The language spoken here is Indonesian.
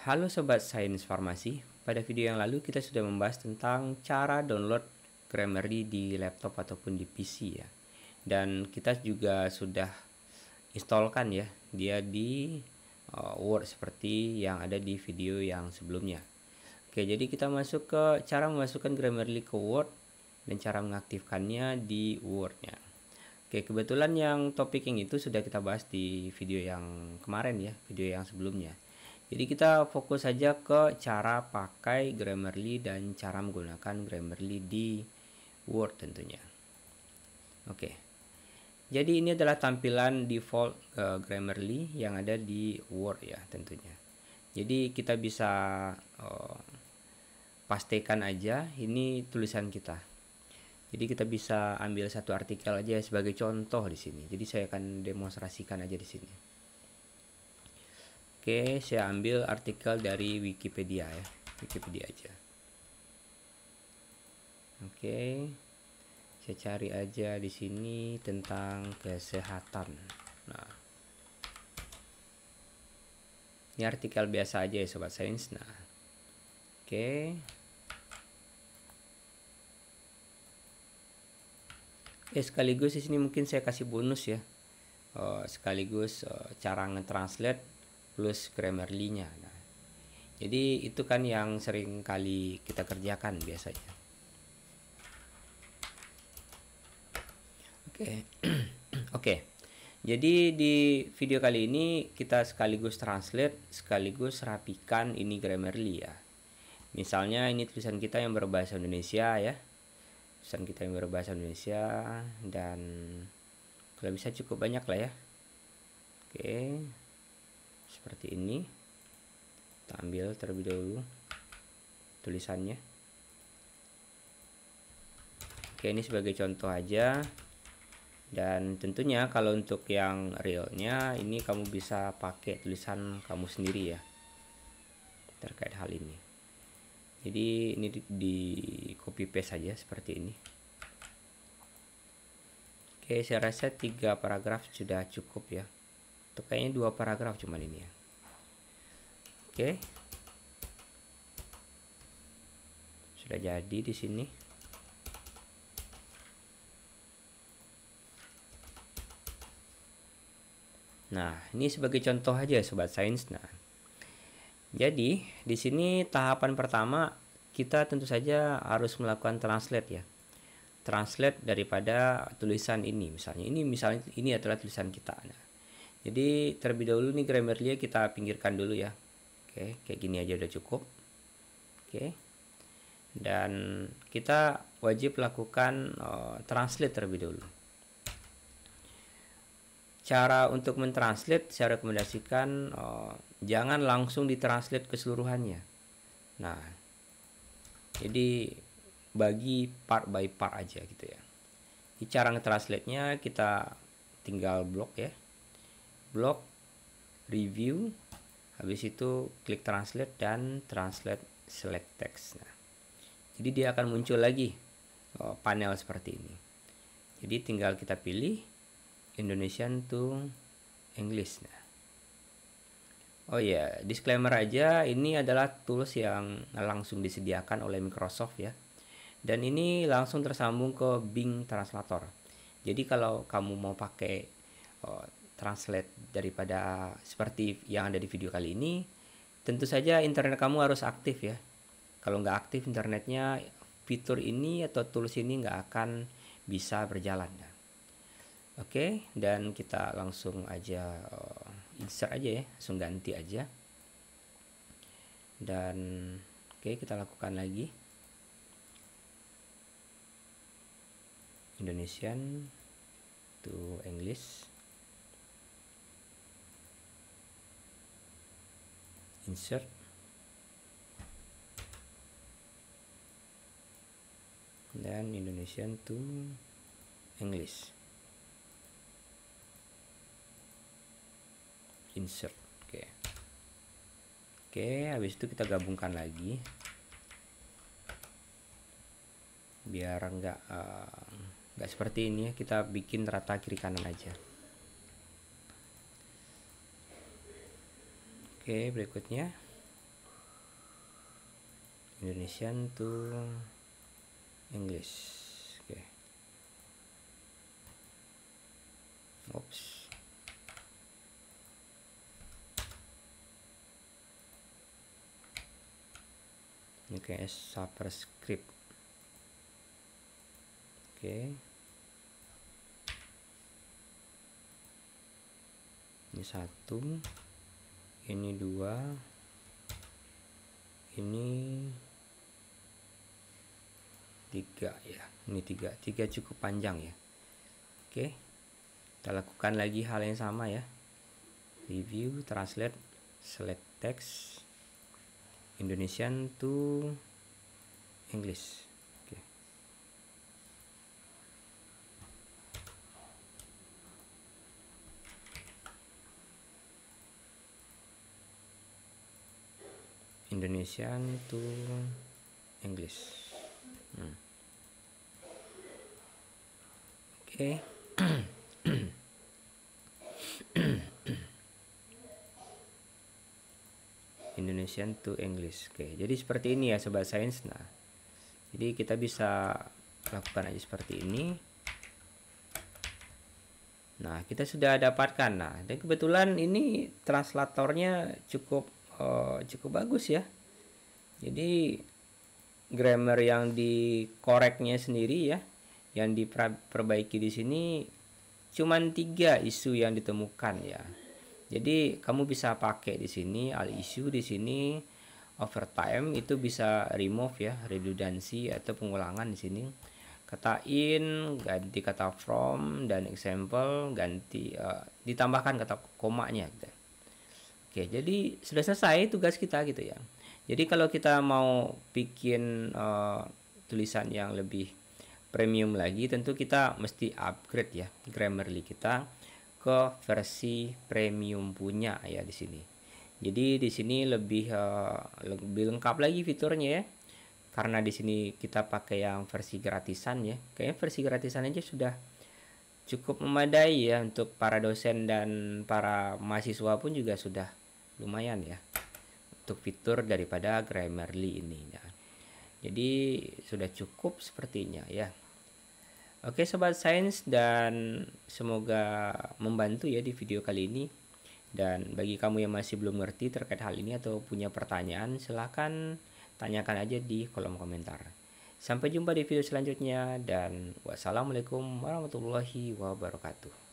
Halo Sobat Sains Farmasi, pada video yang lalu kita sudah membahas tentang cara download Grammarly di laptop ataupun di PC ya. Dan kita juga sudah installkan ya dia di Word seperti yang ada di video yang sebelumnya. Oke, jadi kita masuk ke cara memasukkan Grammarly ke Word dan cara mengaktifkannya di Word-nya. Oke, kebetulan yang topik yang itu sudah kita bahas di video yang kemarin ya, video yang sebelumnya. Jadi kita fokus saja ke cara pakai Grammarly dan cara menggunakan Grammarly di Word tentunya. Oke. Jadi ini adalah tampilan default Grammarly yang ada di Word ya tentunya. Jadi kita bisa pastikan aja ini tulisan kita. Jadi kita bisa ambil satu artikel aja sebagai contoh di sini. Jadi saya akan demonstrasikan aja di sini. Oke, saya ambil artikel dari Wikipedia ya. Wikipedia aja. Oke. Saya cari aja di sini tentang kesehatan. Nah. Ini artikel biasa aja ya Sobat Sains. Nah. Oke. Sekaligus di sini mungkin saya kasih bonus ya. Sekaligus cara nge-translate plus Grammarly-nya. Nah, jadi itu kan yang sering kali kita kerjakan biasanya. Oke. Oke. Jadi di video kali ini kita sekaligus translate, sekaligus rapikan ini Grammarly ya. Misalnya ini tulisan kita yang berbahasa Indonesia ya. Tulisan kita yang berbahasa Indonesia dan kalau bisa cukup banyak lah ya. Oke. Seperti ini. Kita ambil terlebih dahulu tulisannya. Oke, ini sebagai contoh aja. Dan tentunya kalau untuk yang realnya ini kamu bisa pakai tulisan kamu sendiri ya terkait hal ini. Jadi ini di copy paste saja seperti ini. Oke, saya rasa 3 paragraf sudah cukup ya. Atau kayaknya 2 paragraf cuman ini ya. Oke. Sudah jadi di sini. Nah, ini sebagai contoh aja Sobat Sains. Nah, jadi di sini tahapan pertama kita tentu saja harus melakukan translate ya. Translate daripada tulisan ini misalnya. Ini adalah tulisan kita. Nah, jadi terlebih dahulu nih Grammarly kita pinggirkan dulu ya. Oke, kayak gini aja udah cukup. Oke. Dan kita wajib lakukan translate terlebih dahulu. Cara untuk mentranslate saya rekomendasikan jangan langsung ditranslate keseluruhannya. Nah, jadi bagi part by part aja gitu ya. Di cara nge-translate-nya kita tinggal blok ya. Blok, review, habis itu klik translate dan translate select text. Nah, jadi dia akan muncul lagi panel seperti ini. Jadi tinggal kita pilih Indonesian to English. Nah. Oh ya, disclaimer aja, ini adalah tools yang langsung disediakan oleh Microsoft ya. Dan ini langsung tersambung ke Bing Translator. Jadi kalau kamu mau pakai translate daripada seperti yang ada di video kali ini, tentu saja internet kamu harus aktif ya. Kalau nggak aktif internetnya, fitur ini atau tools ini nggak akan bisa berjalan. Nah. Oke, dan kita langsung aja insert aja ya, langsung ganti aja. Dan oke, kita lakukan lagi. Indonesian to English. Insert. Dan Indonesian to English. Insert. Oke, habis itu kita gabungkan lagi biar nggak seperti ini ya, kita bikin rata kiri kanan aja. Oke, berikutnya Indonesian to English. Oke. Oops. Ini kayak superscript. Oke. Ini 1, ini 2, ini 3 ya. Ini 3 cukup panjang ya. Oke. Kita lakukan lagi hal yang sama ya. Review, translate, select text, Indonesian to English. Oke. Indonesian to English. Oke. Indonesian to English. Oke, jadi seperti ini ya Sobat Sains. Nah, jadi kita bisa lakukan aja seperti ini. Nah, kita sudah dapatkan. Nah, dan kebetulan ini translatornya cukup bagus ya. Jadi grammar yang dikoreknya sendiri ya, yang diperbaiki di sini cuman 3 isu yang ditemukan ya. Jadi kamu bisa pakai di sini all issue, di sini overtime itu bisa remove ya, redundancy atau pengulangan di sini. Kata in ganti kata from, dan example ganti ditambahkan kata komanya gitu. Oke, jadi sudah selesai tugas kita gitu ya. Jadi kalau kita mau bikin tulisan yang lebih premium lagi, tentu kita mesti upgrade ya Grammarly kita ke versi premium punya ya di sini. Jadi di sini lebih lengkap lagi fiturnya ya. Karena di sini kita pakai yang versi gratisan ya. Kayaknya versi gratisan aja sudah cukup memadai ya untuk para dosen dan para mahasiswa pun juga sudah lumayan ya untuk fitur daripada Grammarly ini ya. Jadi sudah cukup sepertinya ya. Oke Sobat Sains, dan semoga membantu ya di video kali ini. Dan bagi kamu yang masih belum ngerti terkait hal ini atau punya pertanyaan, silahkan tanyakan aja di kolom komentar. Sampai jumpa di video selanjutnya, dan wassalamualaikum warahmatullahi wabarakatuh.